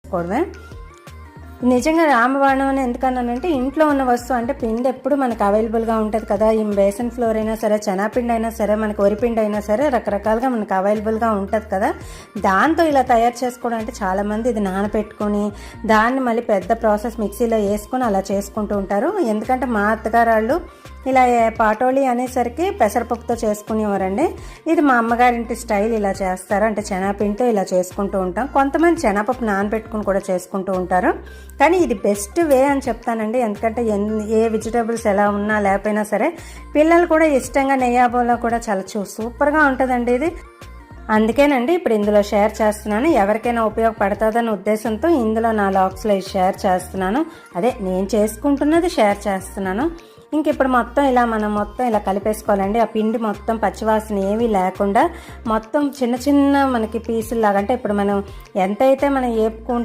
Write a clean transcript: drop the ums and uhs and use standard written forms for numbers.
చేసుకోవడమే. నిజంగా రామబాణం అని ఎందుకన్నానంటే ఇంట్లో ఉన్న వస్తువు అంటే పిండి ఎప్పుడు మనకు అవైలబుల్గా ఉంటుంది కదా. ఈ బేసన్ ఫ్లోర్ అయినా సరే, శనగపిండి అయినా సరే, మనకు వరిపిండి అయినా సరే రకరకాలుగా మనకు అవైలబుల్గా ఉంటుంది కదా. దాంతో ఇలా తయారు చేసుకోవడం అంటే చాలామంది ఇది నానబెట్టుకొని దాన్ని మళ్ళీ పెద్ద ప్రాసెస్ మిక్సీలో వేసుకొని అలా చేసుకుంటూ ఉంటారు. ఎందుకంటే మా అత్తగారు వాళ్ళు ఇలా పాటోళి అనేసరికి పెసరపప్పుతో చేసుకునేవారండి. ఇది మా అమ్మగారింటి స్టైల్, ఇలా చేస్తారు. అంటే శనగపిండితో ఇలా చేసుకుంటూ ఉంటాం. కొంతమంది శనగపప్పు నానబెట్టుకుని కూడా చేసుకుంటూ ఉంటారు. కానీ ఇది బెస్ట్ వే అని చెప్తానండి. ఎందుకంటే ఏ వెజిటేబుల్స్ ఎలా ఉన్నా లేకపోయినా సరే పిల్లలు కూడా ఇష్టంగా నెయ్యాబోలో కూడా చాలా సూపర్గా ఉంటుందండి ఇది. అందుకేనండి ఇప్పుడు ఇందులో షేర్ చేస్తున్నాను. ఎవరికైనా ఉపయోగపడుతుందన్న ఉద్దేశంతో ఇందులో నా లాగ్స్లో షేర్ చేస్తున్నాను. అదే నేను చేసుకుంటున్నది షేర్ చేస్తున్నాను. ఇంక ఇప్పుడు మొత్తం ఇలా కలిపేసుకోవాలండి. ఆ పిండి మొత్తం పచ్చివాసన ఏమీ లేకుండా మొత్తం చిన్న చిన్న మనకి పీసుల్లాగా, అంటే ఇప్పుడు మనం ఎంతైతే మనం వేపుకుంటే